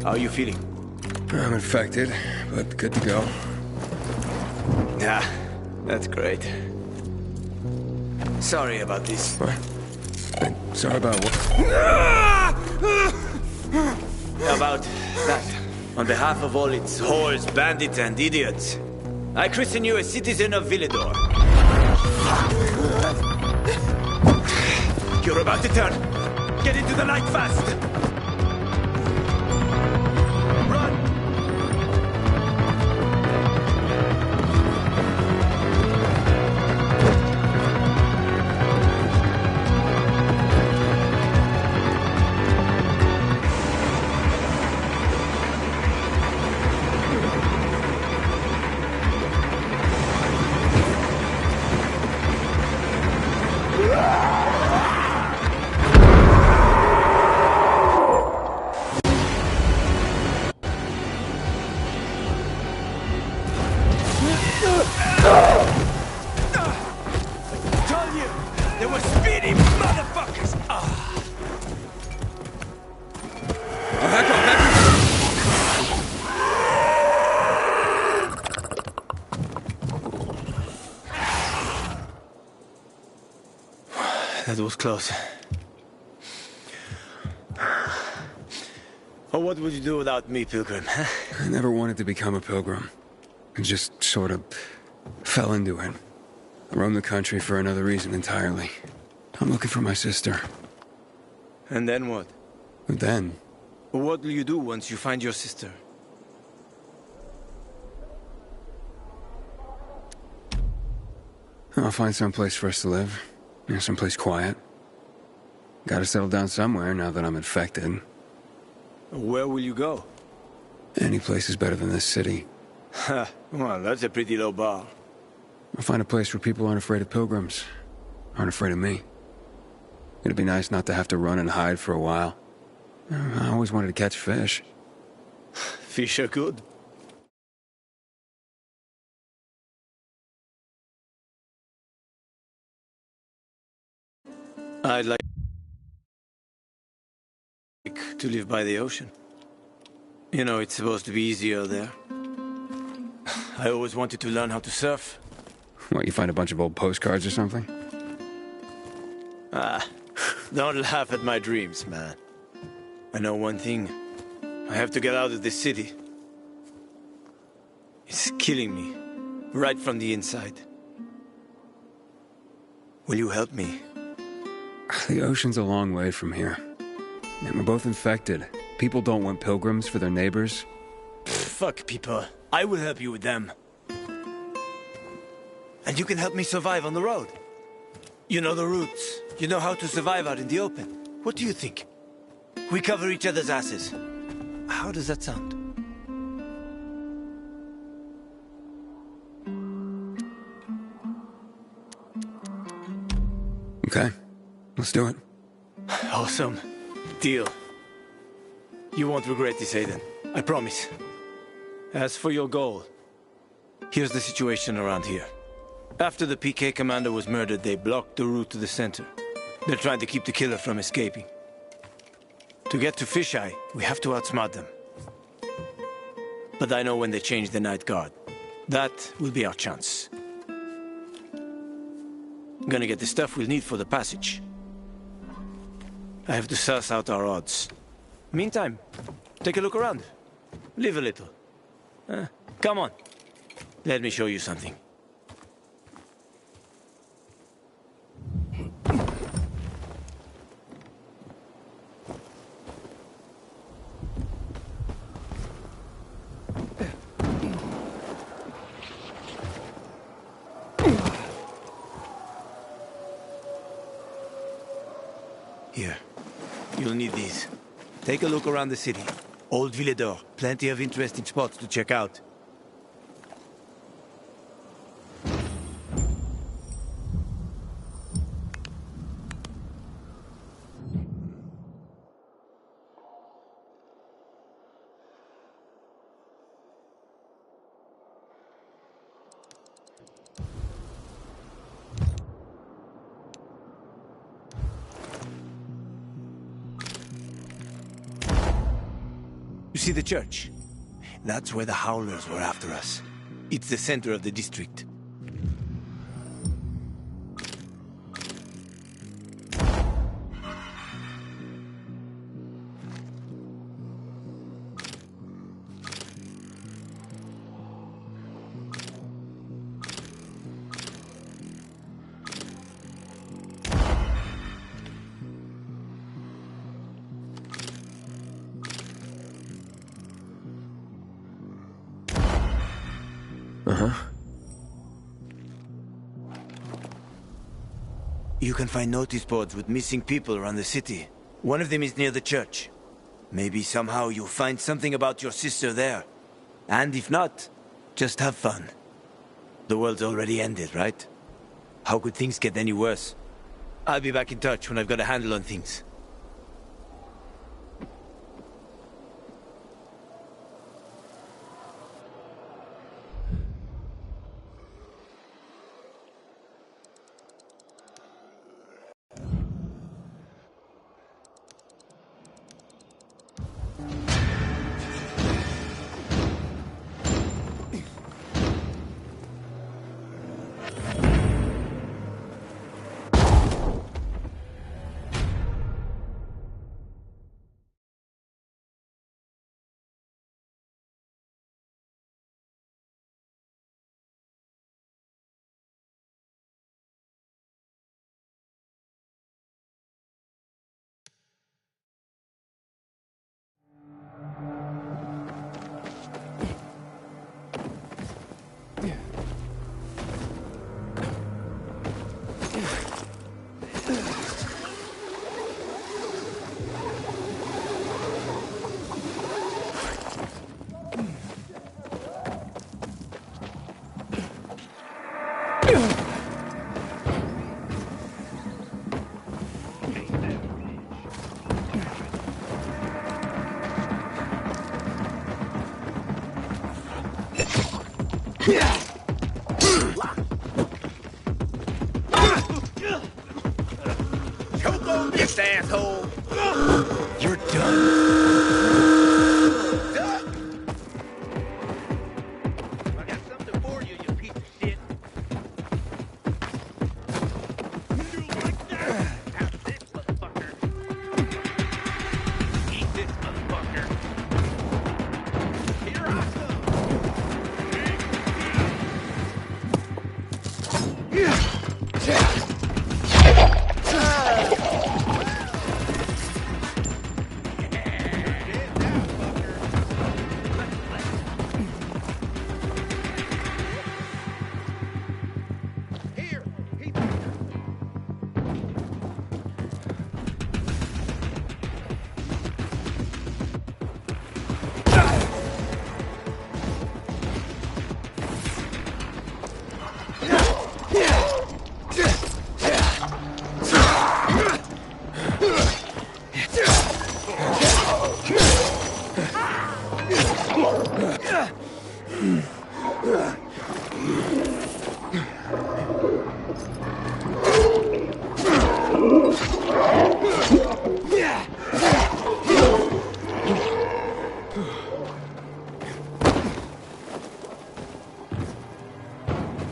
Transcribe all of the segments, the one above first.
How are you feeling? I'm infected, but good to go. Yeah, that's great. Sorry about this. What? Sorry about what? About that. On behalf of all its whores, bandits, and idiots, I christen you a citizen of Villedor. You're about to turn. Get into the light fast! Run! That was close. Oh, what would you do without me, Pilgrim? I never wanted to become a pilgrim. I just sort of fell into it. I roamed the country for another reason entirely. I'm looking for my sister. And then what? And then? What will you do once you find your sister? I'll find some place for us to live. Someplace quiet. Gotta settle down somewhere now that I'm infected. Where will you go? Any place is better than this city. Ha, well, that's a pretty low bar. I'll find a place where people aren't afraid of pilgrims. Aren't afraid of me. It'd be nice not to have to run and hide for a while. I always wanted to catch fish. Fish are good. I'd like to live by the ocean. You know, it's supposed to be easier there. I always wanted to learn how to surf. What, you find a bunch of old postcards or something? Don't laugh at my dreams, man. I know one thing. I have to get out of this city. It's killing me, right from the inside. Will you help me? The ocean's a long way from here. And we're both infected. People don't want pilgrims for their neighbors. Fuck people. I will help you with them. And you can help me survive on the road. You know the routes. You know how to survive out in the open. What do you think? We cover each other's asses. How does that sound? Okay. Let's do it. Awesome. Deal. You won't regret this, Aiden. I promise. As for your goal, here's the situation around here. After the PK commander was murdered, they blocked the route to the center. They're trying to keep the killer from escaping. To get to Fisheye, we have to outsmart them. But I know when they change the night guard. That will be our chance. I'm gonna get the stuff we'll need for the passage. I have to suss out our odds. Meantime, take a look around. Live a little. Come on. Let me show you something. Here. You'll need these. Take a look around the city. Old Villedor. Plenty of interesting spots to check out. You See the church? That's where the Howlers were after us. It's the center of the district. You can find notice boards with missing people around the city. One of them is near the church. Maybe somehow you'll find something about your sister there. And if not, just have fun. The world's already ended, right? How could things get any worse? I'll be back in touch when I've got a handle on things. Choke on this asshole! You're done. I got something for you, you piece of shit. You like that? Have this, motherfucker. Eat this, motherfucker. Here I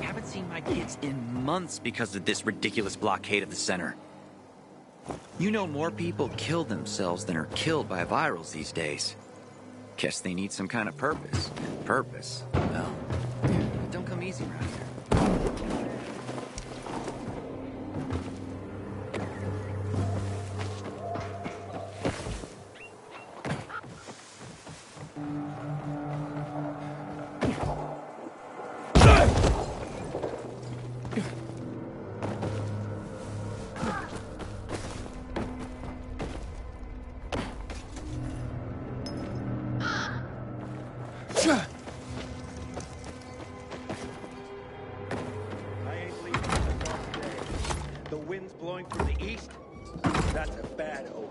Haven't seen my kids in months because of this ridiculous blockade of the center. You know, more people kill themselves than are killed by virals these days. Guess they need some kind of purpose. Purpose? Well, don't come easy around here. ain't leaving this farm today. The wind's blowing from the east. That's a bad omen.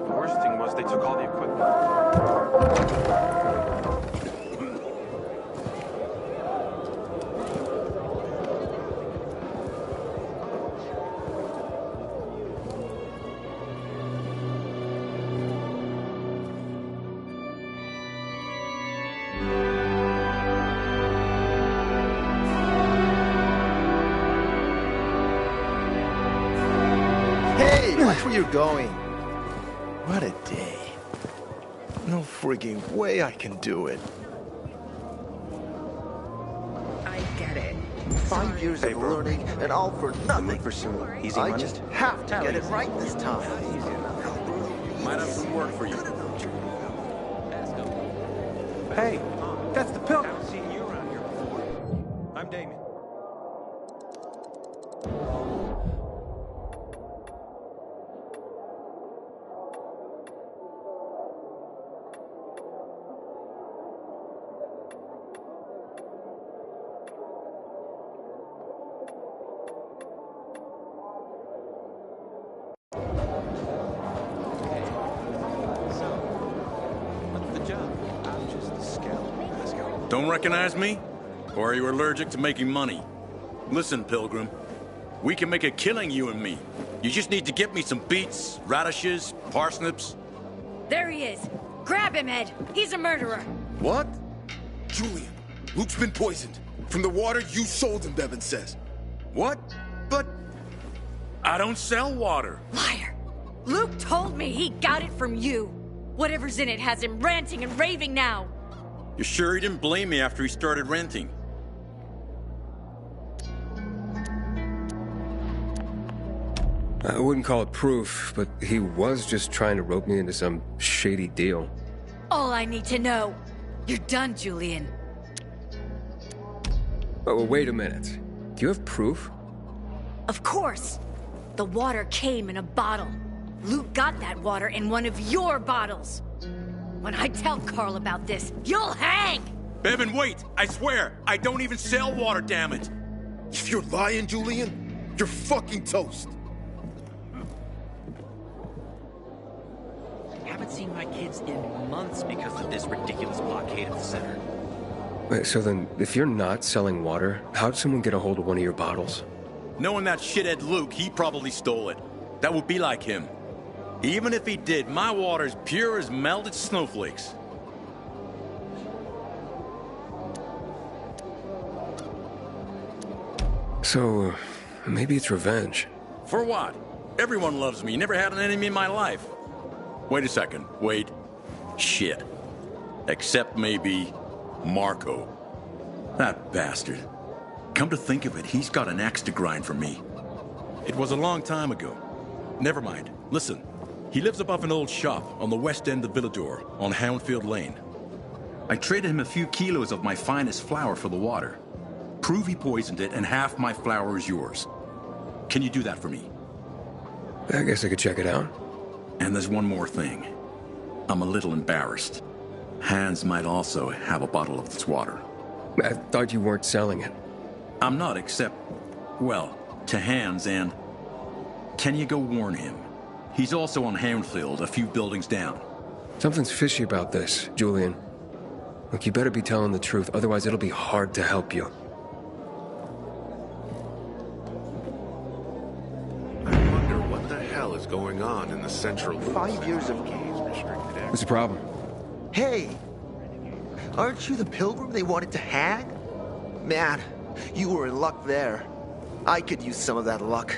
The worst thing was they took all the equipment. Watch where you're going. What a day. No frigging way I can do it. I get it. 5 years of learning and all for nothing. For some easy I money? just have to get it right this time. Might have some work for you. Hey, that's the Pilgrim. Haven't seen you around here before. I'm Damien. What's the job? I'm just a scout. Let's go. Don't recognize me? Or are you allergic to making money? Listen, Pilgrim. We can make a killing, you and me. You just need to get me some beets, radishes, parsnips. There he is. Grab him, Ed. He's a murderer. What? Julian, Luke's been poisoned. From the water you sold him, Bevan says. What? But I don't sell water. Liar. Luke told me he got it from you. Whatever's in it has him ranting and raving now. You sure he didn't blame me after he started renting? I wouldn't call it proof, but he was just trying to rope me into some shady deal. All I need to know. You're done, Julian. Oh, well, wait a minute. Do you have proof? Of course. The water came in a bottle. Luke got that water in one of your bottles. When I tell Carl about this, you'll hang! Bevan, wait! I swear, I don't even sell water, damn it! If you're lying, Julian, you're fucking toast. Haven't seen my kids in months because of this ridiculous blockade of the center. Wait, so then, if you're not selling water, how'd someone get a hold of one of your bottles? Knowing that shithead Luke, he probably stole it. That would be like him. Even if he did, my water's pure as melted snowflakes. So, maybe it's revenge. For what? Everyone loves me. Never had an enemy in my life. Wait a second. Wait. Shit. Except maybe Marco. That bastard. Come to think of it, he's got an axe to grind for me. It was a long time ago. Never mind. Listen. He lives above an old shop on the west end of Villador, on Houndfield Lane. I traded him a few kilos of my finest flour for the water. Prove he poisoned it, and half my flour is yours. Can you do that for me? I guess I could check it out. And there's one more thing. I'm a little embarrassed. Hans might also have a bottle of this water. I thought you weren't selling it. I'm not, except, well, to Hans and... Can you go warn him? He's also on Houndfield, a few buildings down. Something's fishy about this, Julian. Look, you better be telling the truth, otherwise it'll be hard to help you. I wonder what the hell is going on in the central loop. 5 years of... What's the problem? Hey! Aren't you the pilgrim they wanted to hang? Man, you were in luck there. I could use some of that luck.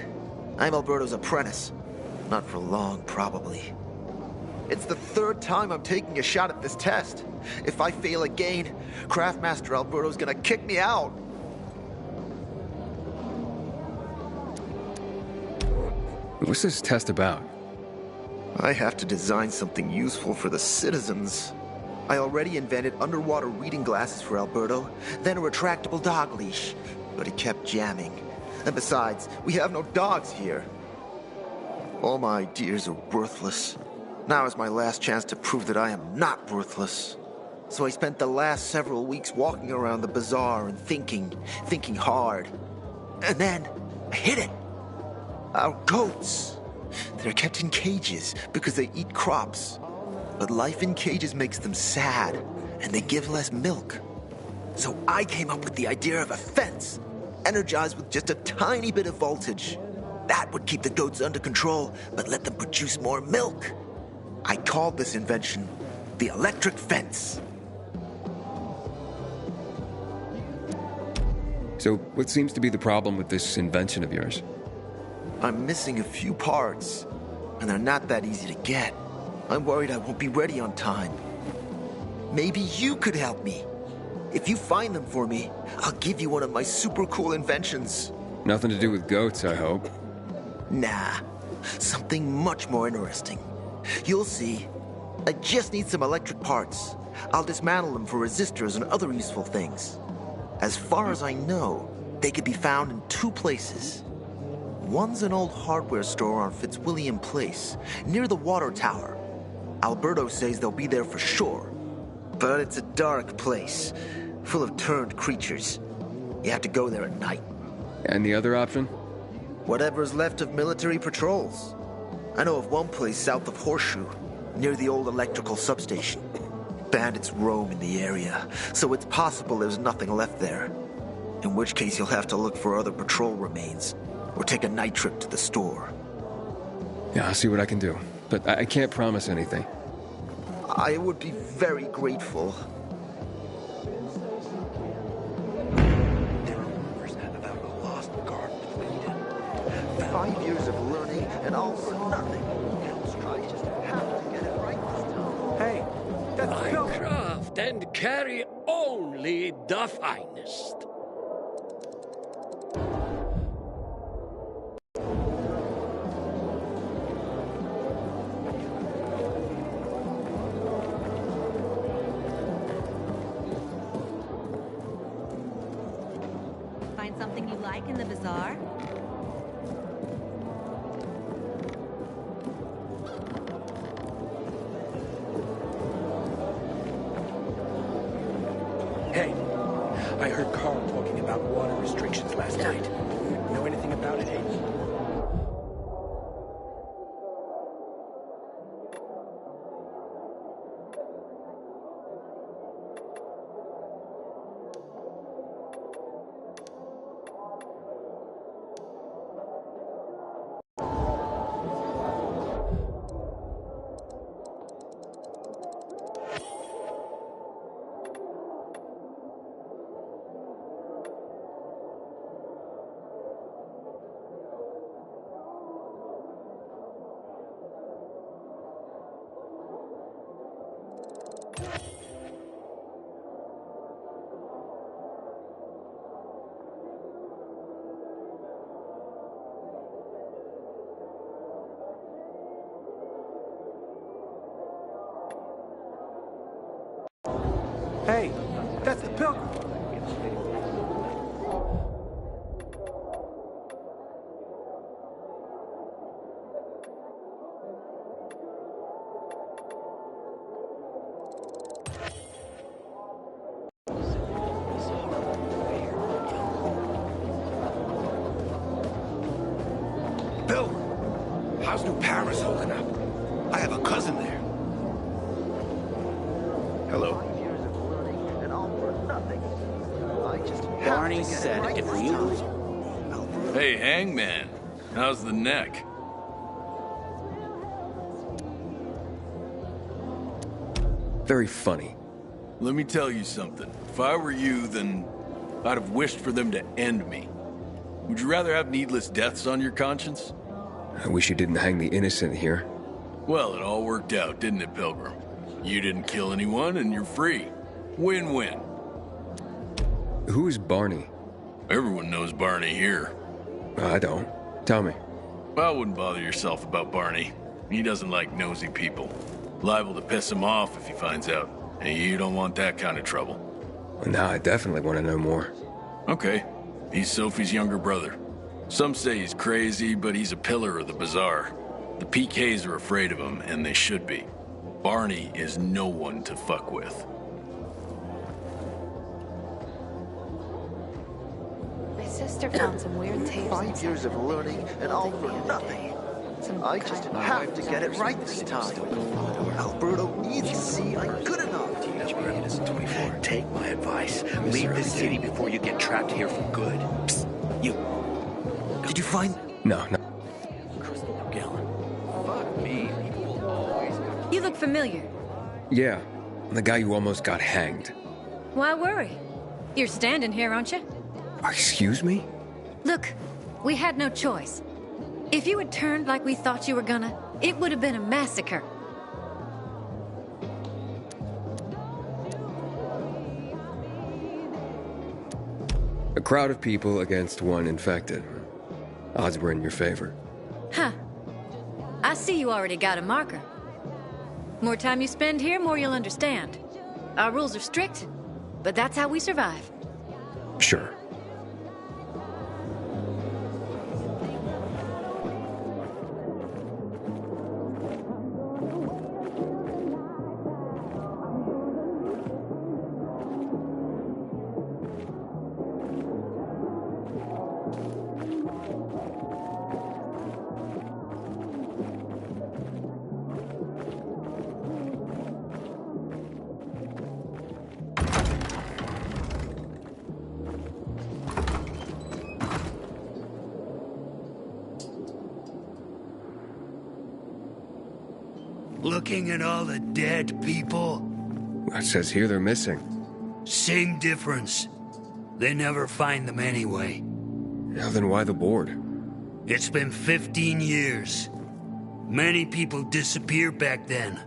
I'm Alberto's apprentice. Not for long, probably. It's the third time I'm taking a shot at this test. If I fail again, Craftmaster Alberto's gonna kick me out. What's this test about? I have to design something useful for the citizens. I already invented underwater reading glasses for Alberto, then a retractable dog leash. But he kept jamming. And besides, we have no dogs here. All my ideas are worthless. Now is my last chance to prove that I am not worthless. So I spent the last several weeks walking around the bazaar and thinking hard. And then, I hit it. Our goats. They're kept in cages because they eat crops. But life in cages makes them sad, and they give less milk. So I came up with the idea of a fence, energized with just a tiny bit of voltage. That would keep the goats under control, but let them produce more milk. I called this invention the electric fence. So, what seems to be the problem with this invention of yours? I'm missing a few parts. and they're not that easy to get. I'm worried I won't be ready on time. Maybe you could help me. If you find them for me, I'll give you one of my super cool inventions. Nothing to do with goats, I hope. Nah, something much more interesting. You'll see. I just need some electric parts. I'll dismantle them for resistors and other useful things. As far as I know, they could be found in 2 places. One's an old hardware store on Fitzwilliam Place, near the water tower. Alberto says they'll be there for sure. But it's a dark place, full of turned creatures. You have to go there at night. And the other option? Whatever's left of military patrols. I know of one place south of Horseshoe, near the old electrical substation. Bandits roam in the area, so it's possible there's nothing left there. In which case you'll have to look for other patrol remains, or take a night trip to the store. Yeah, I'll see what I can do. But I can't promise anything. I would be very grateful. There are rumors about a lost garden of Eden. 5 years of learning and all for nothing. I just have to get it right this time. Hey, that's I Bill. craft and carry only the finest. Find something you like in the bazaar? Hey, I heard Carl talking about water restrictions last night. Know anything about it, Hayden? Hey, that's the Pilgrim. Bill, how's New Paris holding up? I have a cousin there. Hello. 5 years of learning and all for nothing. I just have Barney to get said it right if this we time. lose- Hey, Hangman. How's the neck? Very funny. Let me tell you something. If I were you, then I'd have wished for them to end me. Would you rather have needless deaths on your conscience? I wish you didn't hang the innocent here. Well, it all worked out, didn't it, Pilgrim? You didn't kill anyone, and you're free. Win-win. Who is Barney? Everyone knows Barney here. I don't. Tell me. I wouldn't bother yourself about Barney. He doesn't like nosy people. Liable to piss him off if he finds out. And you don't want that kind of trouble. Well, now I definitely want to know more. Okay. He's Sophie's younger brother. Some say he's crazy, but he's a pillar of the bazaar. The PKs are afraid of him, and they should be. Barney is no one to fuck with. My sister found some weird tapes. 5 years of learning and all for nothing. I just have to get it right this time. Alberto needs to see I'm good enough. Take my advice. Leave this city before you get trapped here for good. Psst. You. Did you find... No. Crystal Gallon. Fuck me. People will always... You look familiar. Yeah. I'm the guy who almost got hanged. Why worry? You're standing here, aren't you? Excuse me? Look, we had no choice. If you had turned like we thought you were gonna, it would have been a massacre. A crowd of people against one infected. Odds were in your favor. Huh. I see you already got a marker. More time you spend here, more you'll understand. Our rules are strict, but that's how we survive. Sure. Looking at all the dead people? It says here they're missing. Same difference. They never find them anyway. Yeah, then why the board? It's been 15 years. Many people disappeared back then.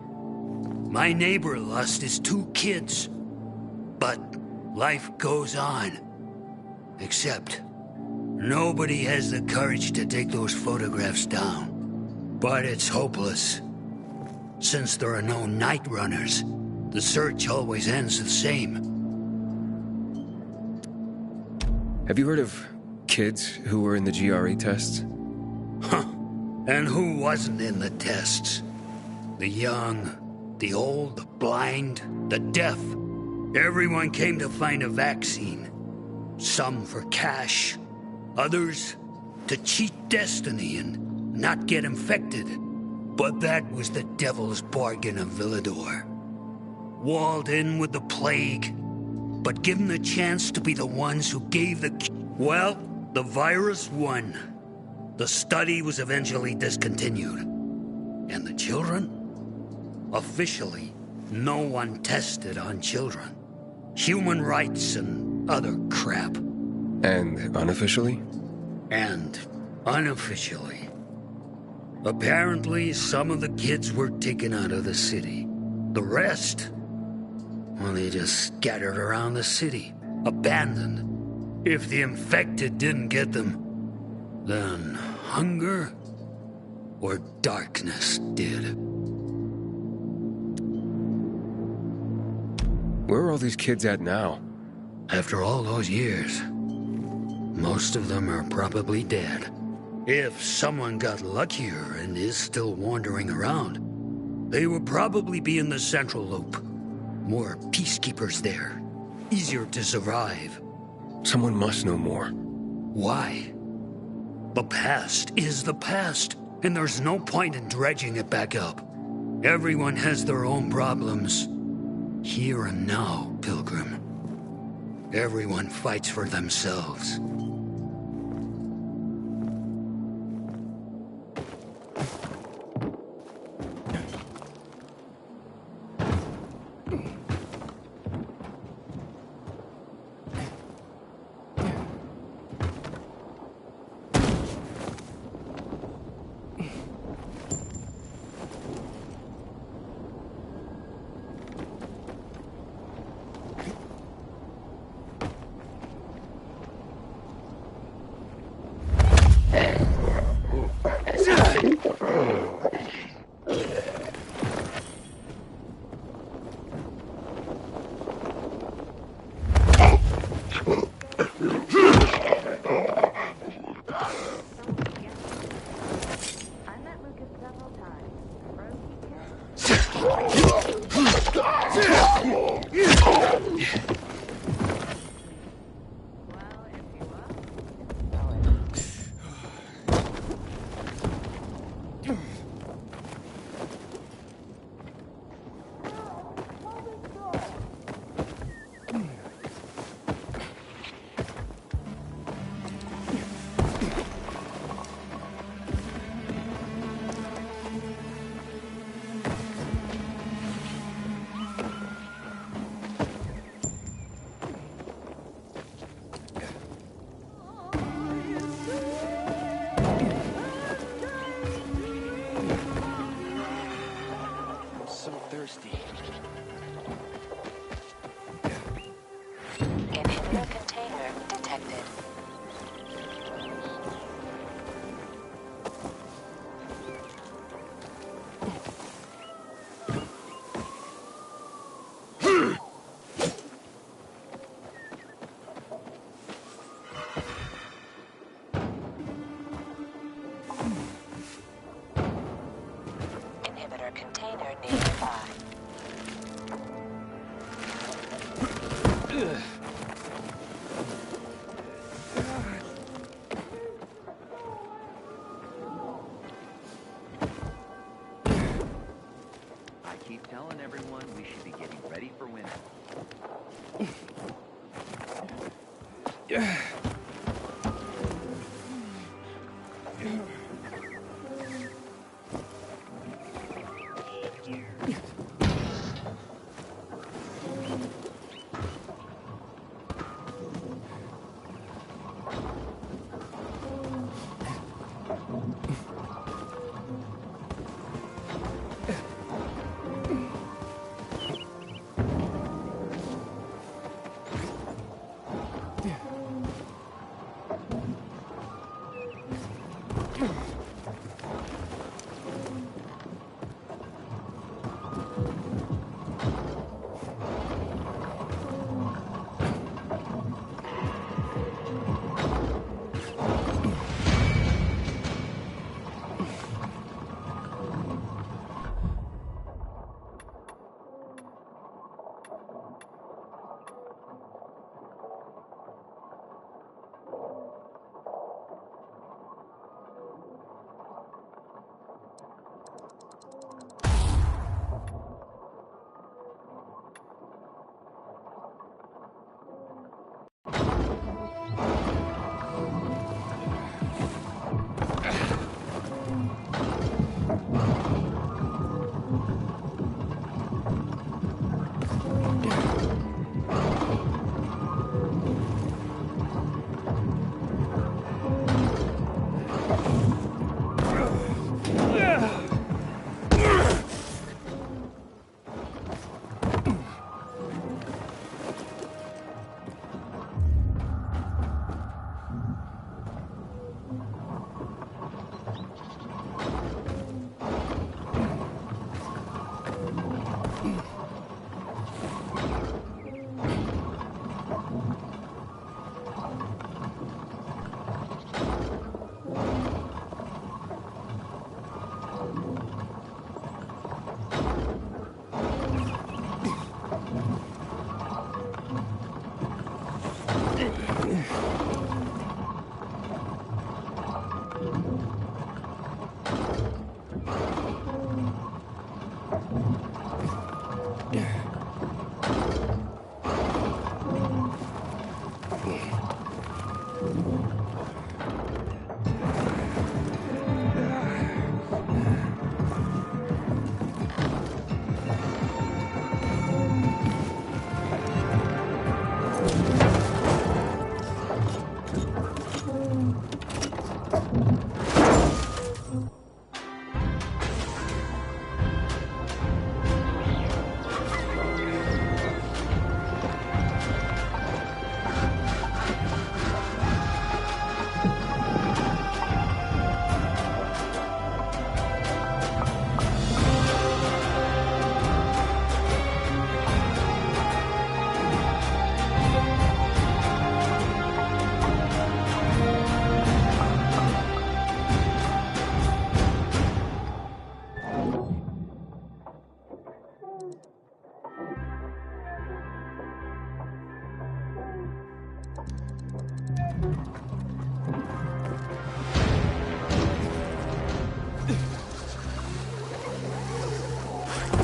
My neighbor lost his 2 kids. But life goes on. Except, nobody has the courage to take those photographs down. But it's hopeless. Since there are no night runners, the search always ends the same. Have you heard of kids who were in the GRE tests? Huh. And who wasn't in the tests? The young, the old, the blind, the deaf. Everyone came to find a vaccine. Some for cash, others to cheat destiny and not get infected. But that was the devil's bargain of Villedor. Walled in with the plague, but given the chance to be the ones who gave the... Well, the virus won. The study was eventually discontinued. And the children? Officially, no one tested on children. Human rights and other crap. And unofficially? And unofficially. Apparently, some of the kids were taken out of the city. The rest, well, they just scattered around the city, abandoned. If the infected didn't get them, then hunger or darkness did. Where are all these kids at now? After all those years, most of them are probably dead. If someone got luckier and is still wandering around, they will probably be in the Central Loop. More peacekeepers there. Easier to survive. Someone must know more. Why? The past is the past, and there's no point in dredging it back up. Everyone has their own problems. Here and now, Pilgrim. Everyone fights for themselves. thirsty. Inhibitor container detected. Inhibitor container nearby. I keep telling everyone we should be getting ready for winter.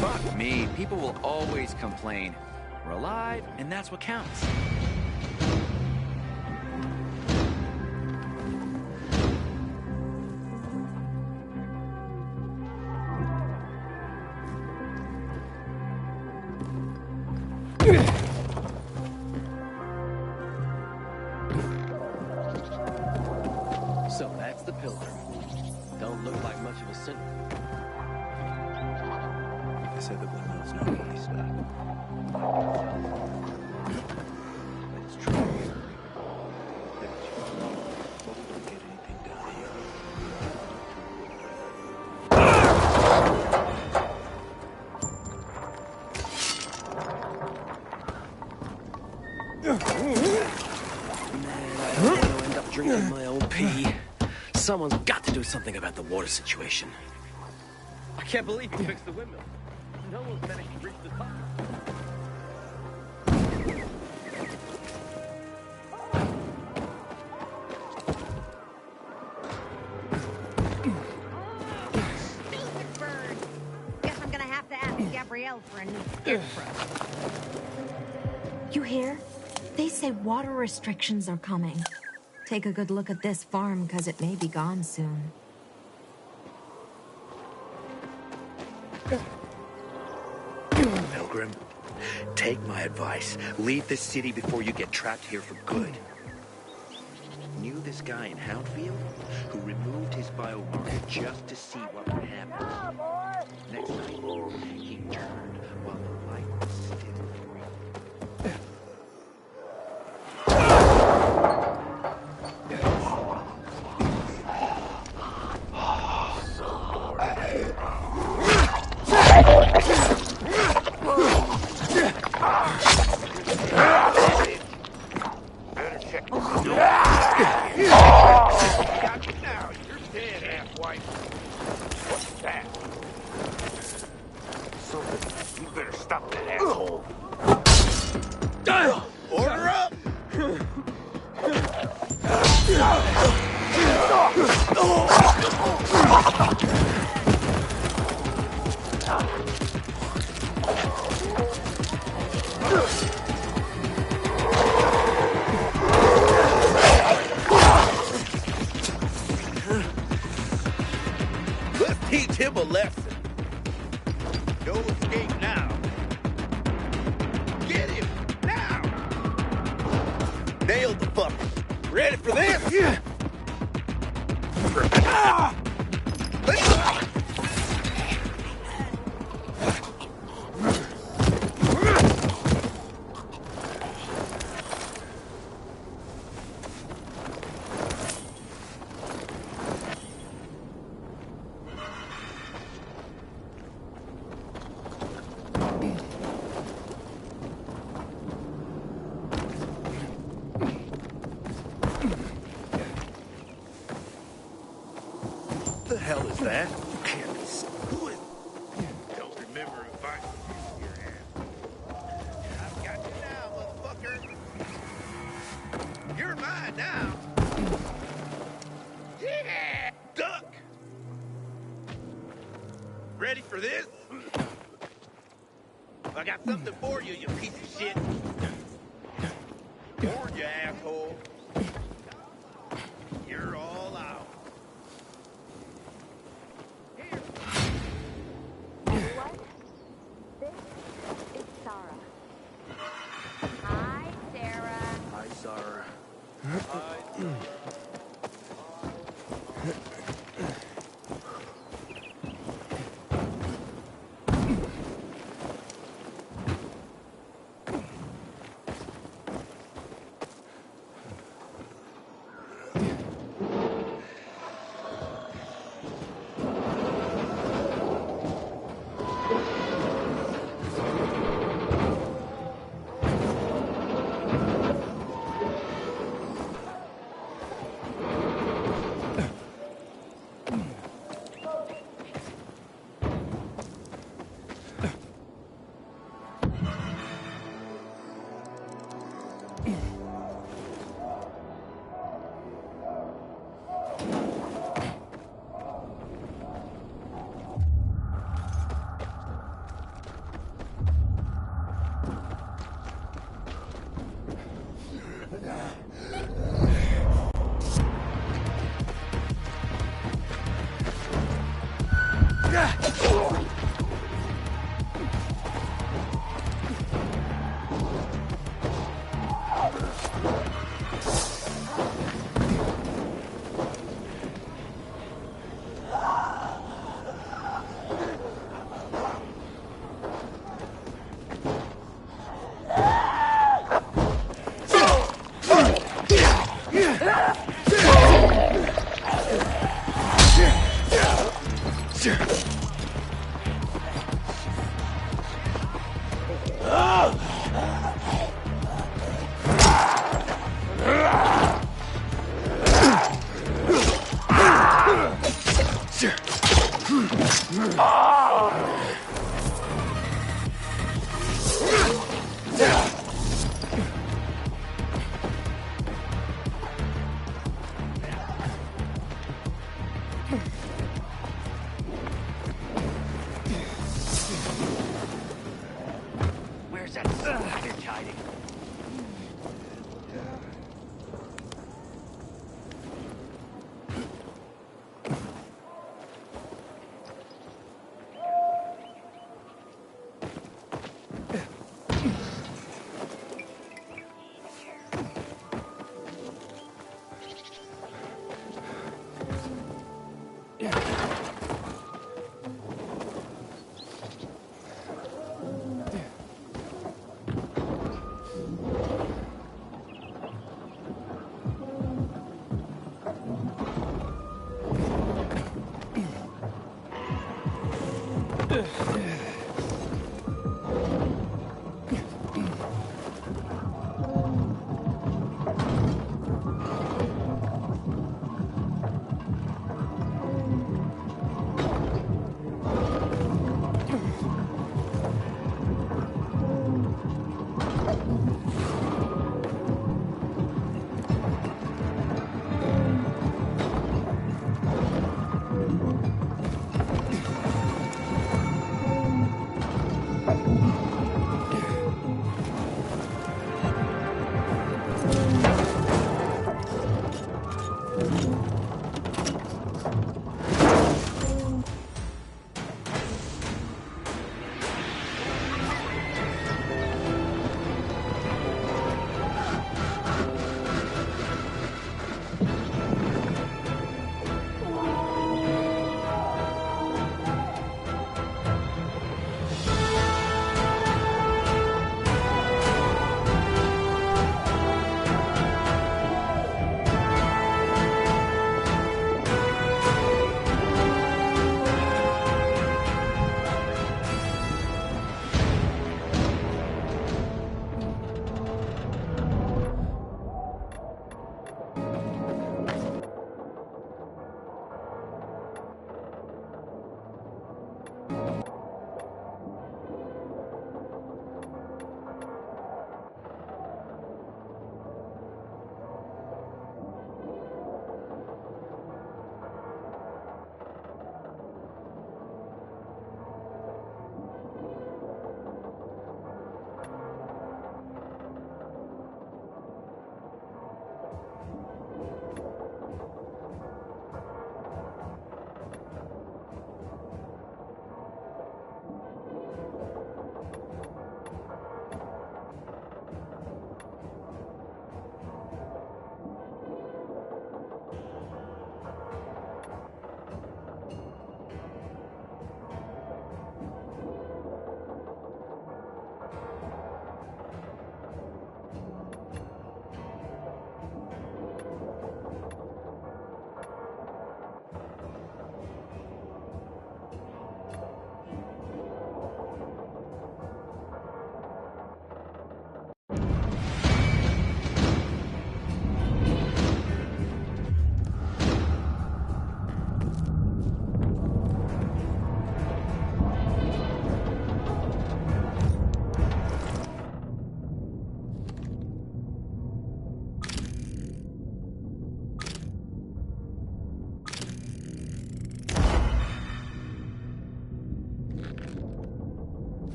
Fuck me, people will always complain. We're alive, and that's what counts. So that's the pillar. Don't look like much of a symbol. They said the windmill's not really stuck. It's true. Don't get anything done here. Man, I don't want to end up drinking my own pee. Someone's got to do something about the water situation. I can't believe you fixed the windmill. No one's managed to reach the top. Guess I'm gonna have to ask Gabrielle for a new scarecrow. You hear? They say water restrictions are coming. Take a good look at this farm, because it may be gone soon. Pilgrim, take my advice. Leave this city before you get trapped here for good. Knew this guy in Houndfield who removed his biomarker just to see what would happen. Next night, he turned while the light was still green. Order up! Let's teach him a lesson. No escape now. Get him now! Nailed the fucker. Ready for this? Yeah. Ah! What the hell is that? Who is... Don't remember if I... Your ass. I've got you now, motherfucker. You're mine now. Yeah! Duck! Ready for this? I got something for you, you piece of shit. Warn you, asshole. You're all out. Hi, Sarah. Hi, Sarah. hiding.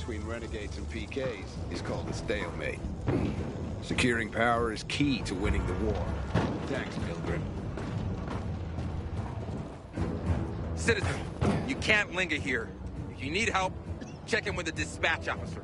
between renegades and PKs is called a stalemate. Securing power is key to winning the war. Thanks, Pilgrim. Citizen, you can't linger here. If you need help, check in with the dispatch officer.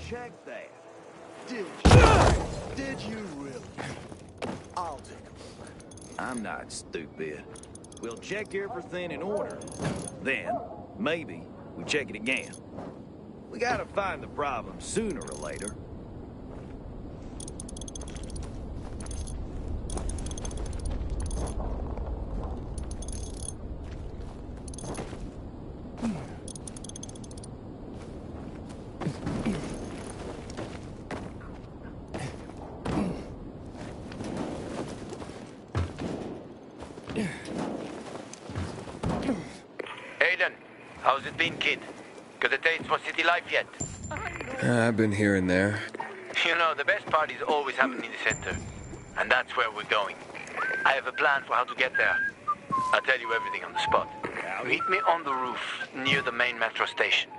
Check that. Did you really? I'll take a look. I'm not stupid. We'll check everything in order. Then, maybe, we check it again. We gotta find the problem sooner or later. Aiden, how's it been, kid? Got a taste for city life yet? I've been here and there. You know, the best parties always happen in the center. And that's where we're going. I have a plan for how to get there. I'll tell you everything on the spot. Meet me on the roof, near the main metro station.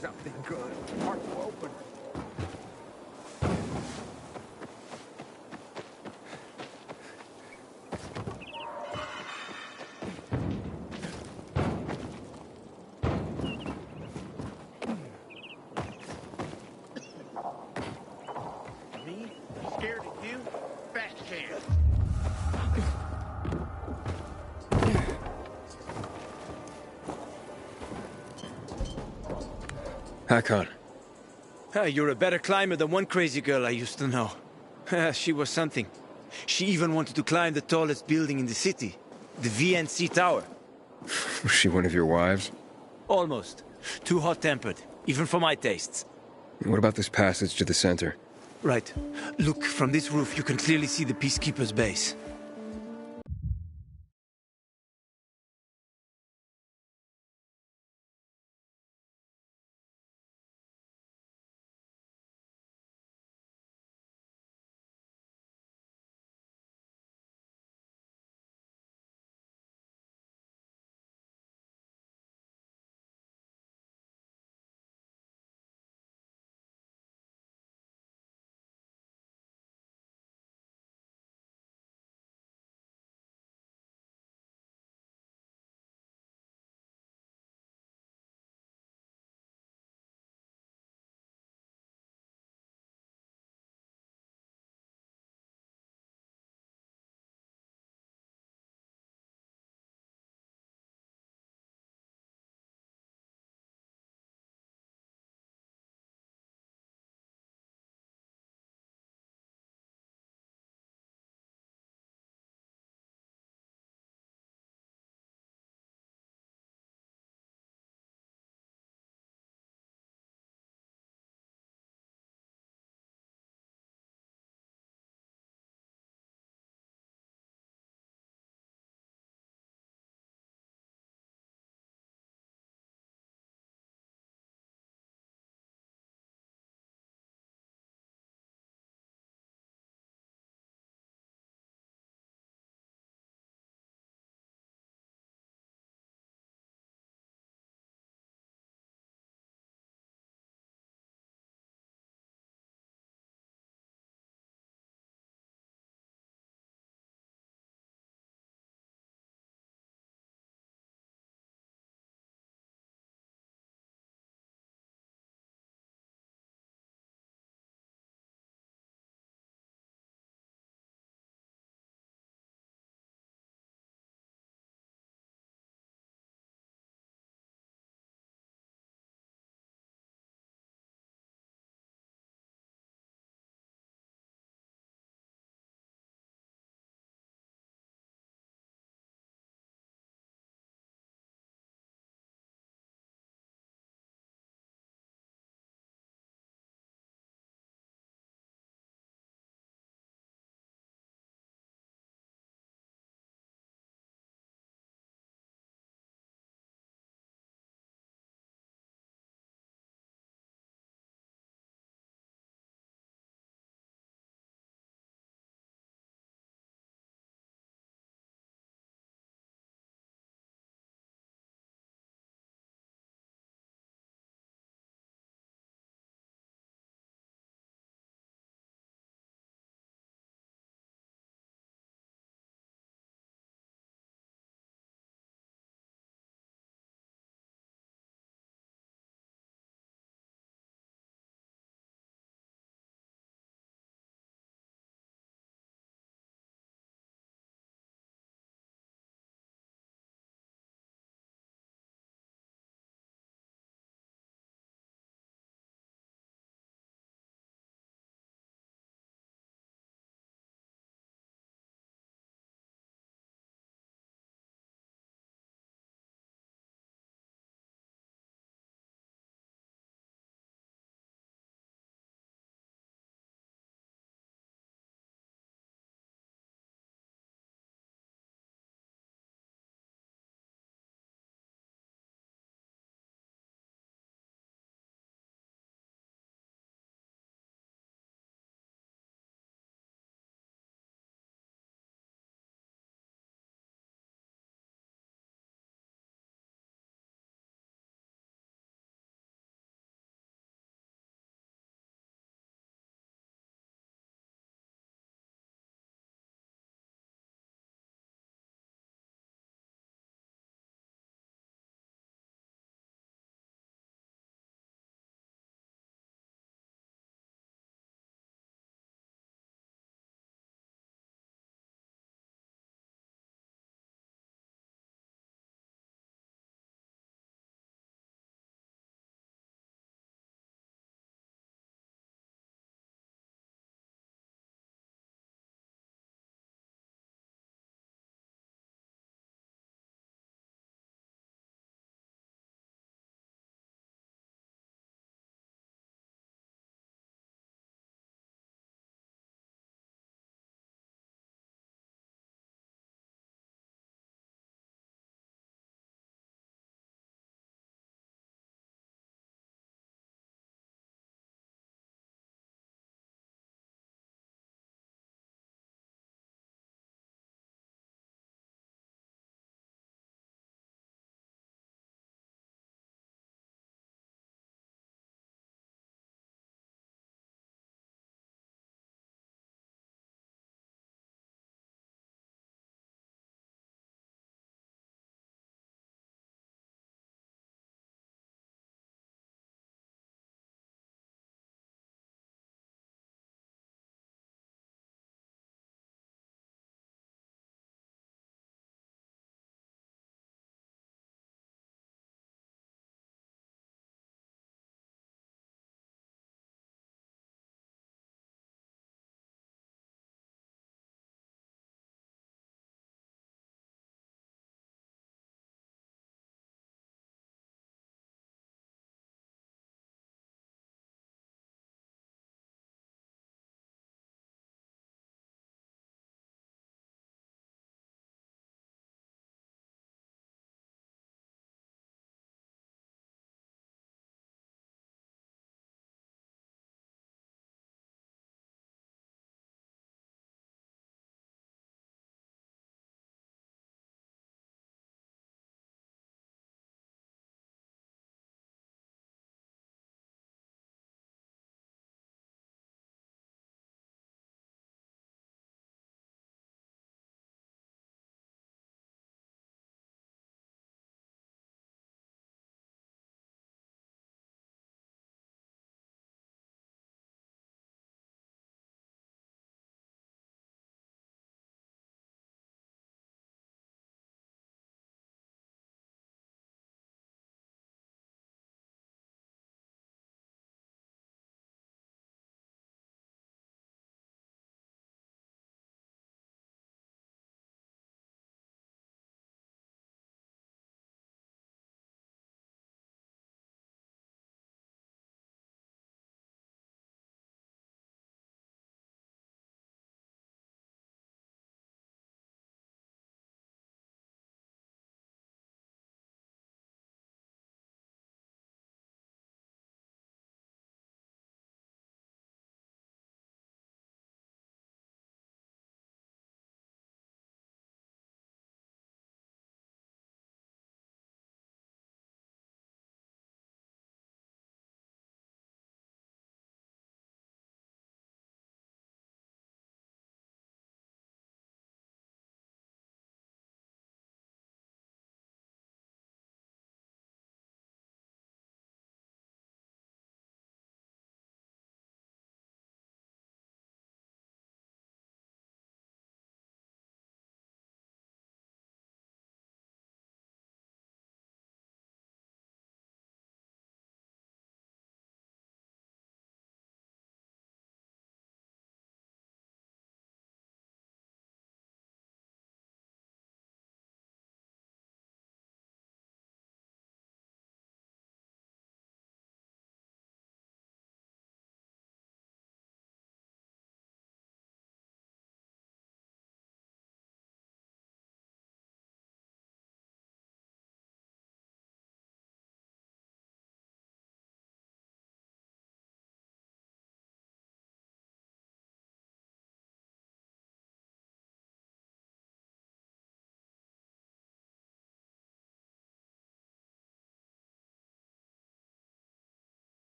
Something good. Heart will open. Hakon. You're a better climber than one crazy girl I used to know. She was something. She even wanted to climb the tallest building in the city, the VNC Tower. Was she one of your wives? Almost. Too hot-tempered, even for my tastes. What about this passage to the center? Right. Look, from this roof you can clearly see the Peacekeeper's base.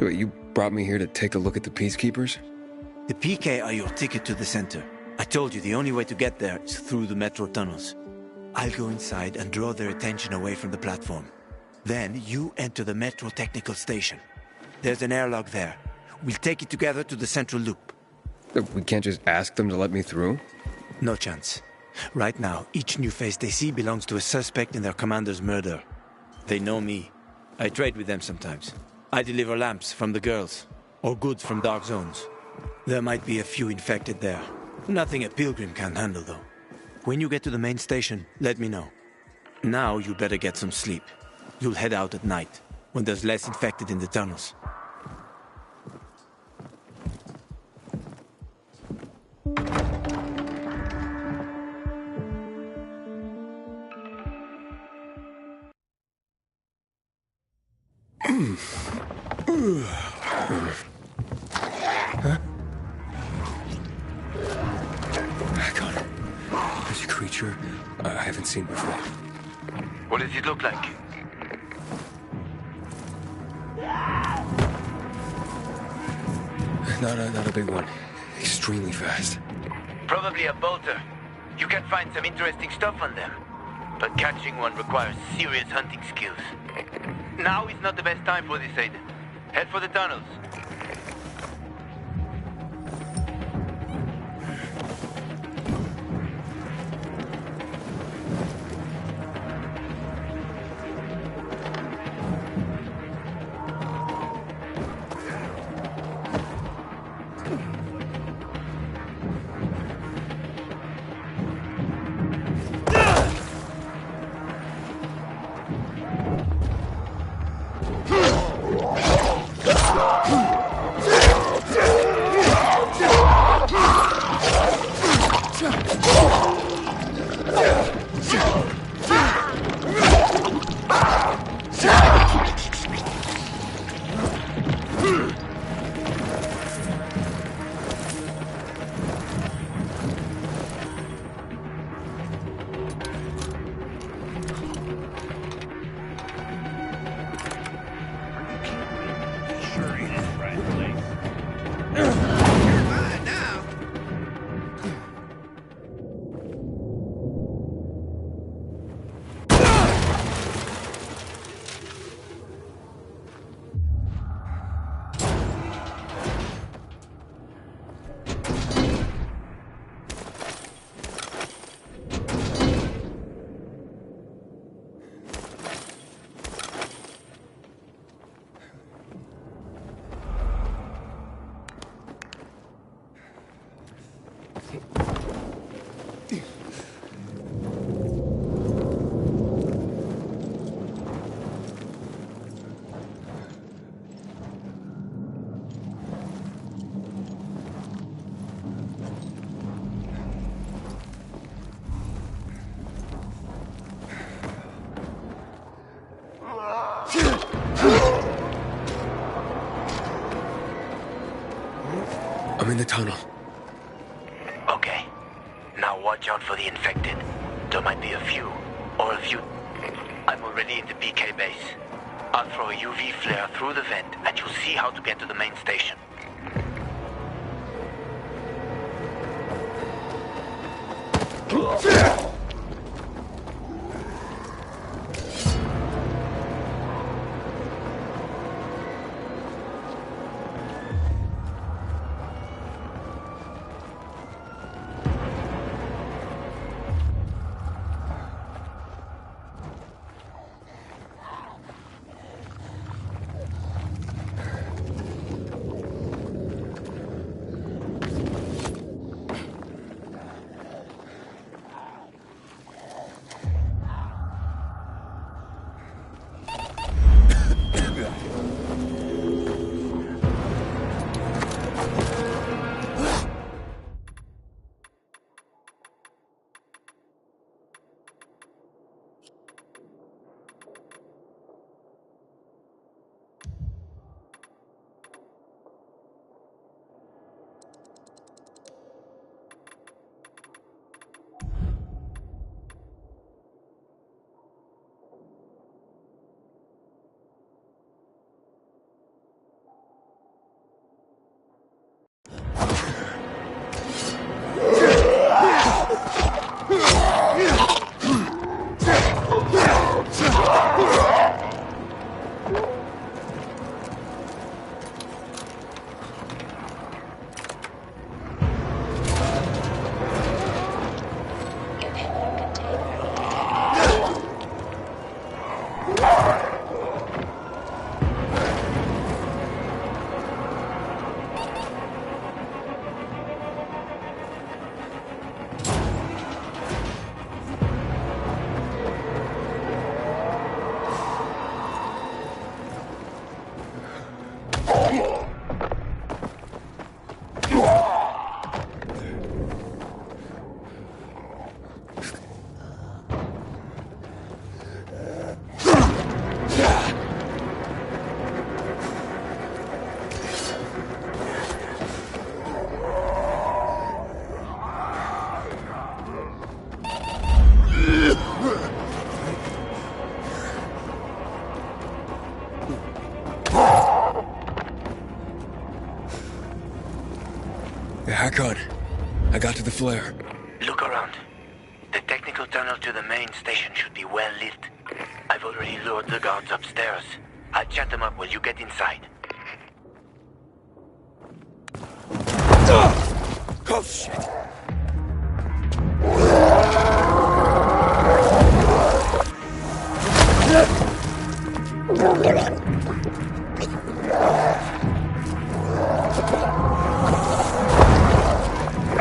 Wait, you brought me here to take a look at the Peacekeepers? The PK are your ticket to the center. I told you the only way to get there is through the metro tunnels. I'll go inside and draw their attention away from the platform. Then you enter the metro technical station. There's an airlock there. We'll take it together to the central loop. We can't just ask them to let me through? No chance. Right now, each new face they see belongs to a suspect in their commander's murder. They know me. I trade with them sometimes. I deliver lamps from the girls, or goods from dark zones. There might be a few infected there. Nothing a pilgrim can't handle, though. When you get to the main station, let me know. Now you better get some sleep. You'll head out at night, when there's less infected in the tunnels. Huh? Connor, there's a creature I haven't seen before. What does it look like? Not a big one. Extremely fast. Probably a bolter. You can find some interesting stuff on them. But catching one requires serious hunting skills. Now is not the best time for this, Aiden. Head for the tunnels. I'm in the tunnel. Okay. Now watch out for the infected. There might be a few. Or a few... I'm already in the PK base. I'll throw a UV flare through the vent, and you'll see how to get to the main station. Hakon, I got to the flare. Look around. The technical tunnel to the main station should be well lit. I've already lured the guards upstairs. I'll chat them up while you get inside. Oh, shit!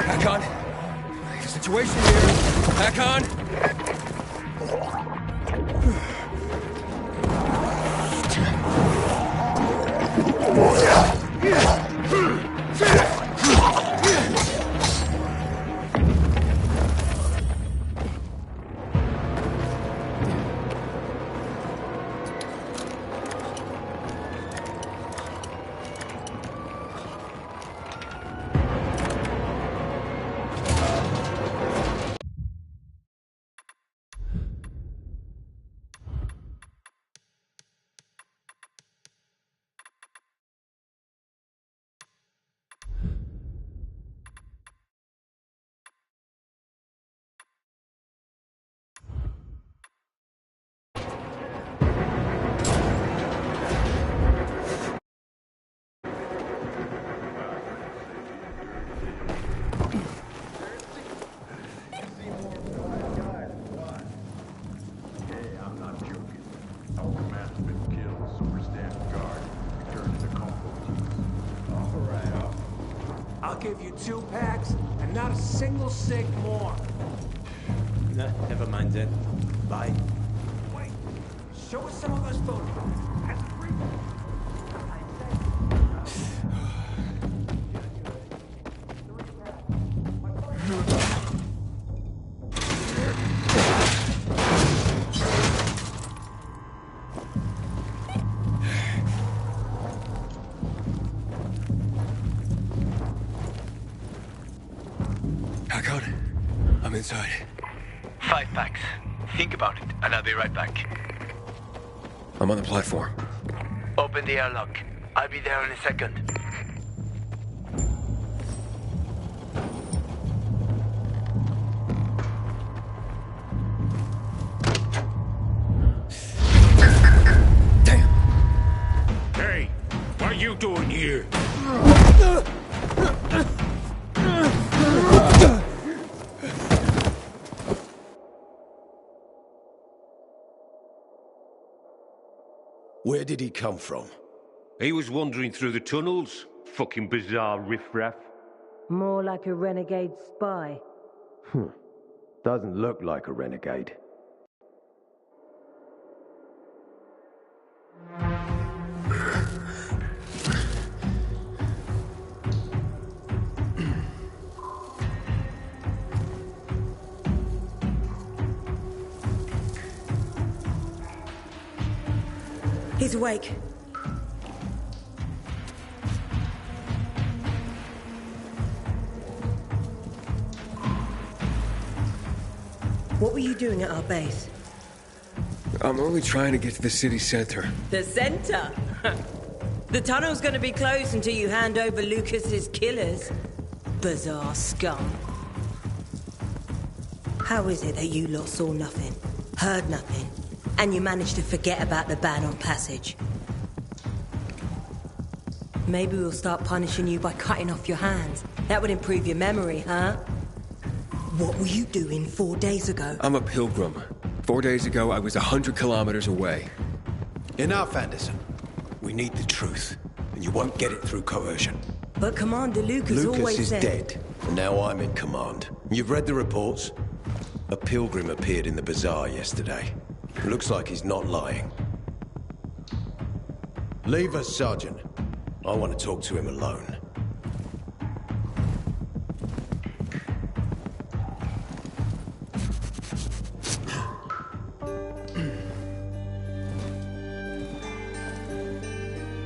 Hakon! Situation here! Hakon! I'll give you 2 packs and not a single cig more. Nah, never mind then. Bye. Wait, show us some of those photographs. That's free. Hakon, I'm inside. 5 packs. Think about it, and I'll be right back. I'm on the platform. Open the airlock. I'll be there in a second. Hey, what are you doing here? Where did he come from? He was wandering through the tunnels. Fucking bizarre riffraff. More like a renegade spy. Doesn't look like a renegade. He's awake. What were you doing at our base? I'm only trying to get to the city center. The center? The tunnel's gonna be closed until you hand over Lucas's killers. Bizarre scum. How is it that you lot saw nothing, heard nothing, and you managed to forget about the ban on passage? Maybe we'll start punishing you by cutting off your hands. That would improve your memory, huh? What were you doing 4 days ago? I'm a pilgrim. 4 days ago, I was 100 kilometers away. Enough, Anderson. We need the truth, and you won't get it through coercion. But Commander Lucas always is said... dead, and now I'm in command. You've read the reports? A pilgrim appeared in the bazaar yesterday. Looks like he's not lying. Leave us, Sergeant. I want to talk to him alone.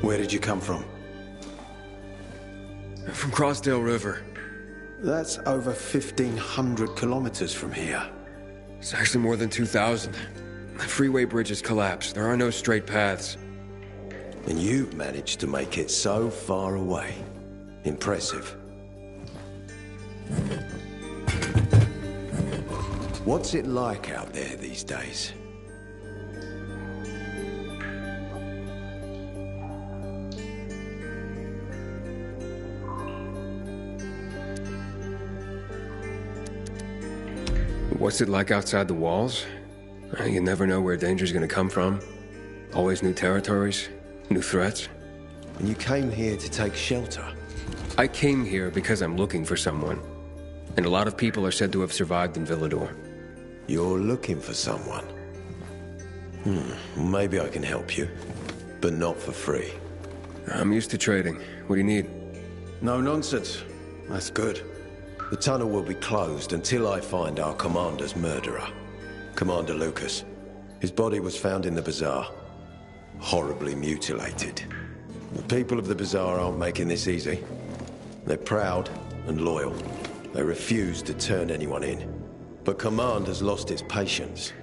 Where did you come from? From Crossdale River. That's over 1,500 kilometers from here. It's actually more than 2,000. The freeway bridges collapsed. There are no straight paths. And you've managed to make it so far away. Impressive. What's it like out there these days? What's it like outside the walls? You never know where danger's gonna come from. Always new territories, new threats. And you came here to take shelter? I came here because I'm looking for someone. And a lot of people are said to have survived in Villador. You're looking for someone? Maybe I can help you. But not for free. I'm used to trading. What do you need? No nonsense. That's good. The tunnel will be closed until I find our commander's murderer. Commander Lucas. His body was found in the bazaar. Horribly mutilated. The people of the bazaar aren't making this easy. They're proud and loyal. They refuse to turn anyone in. But command has lost its patience.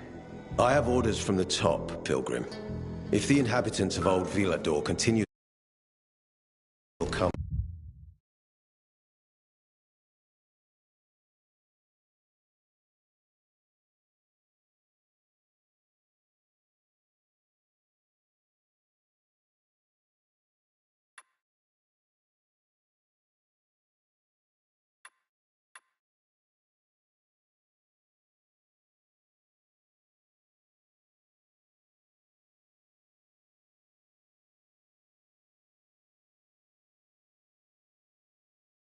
I have orders from the top, Pilgrim. If the inhabitants of Old Villador continue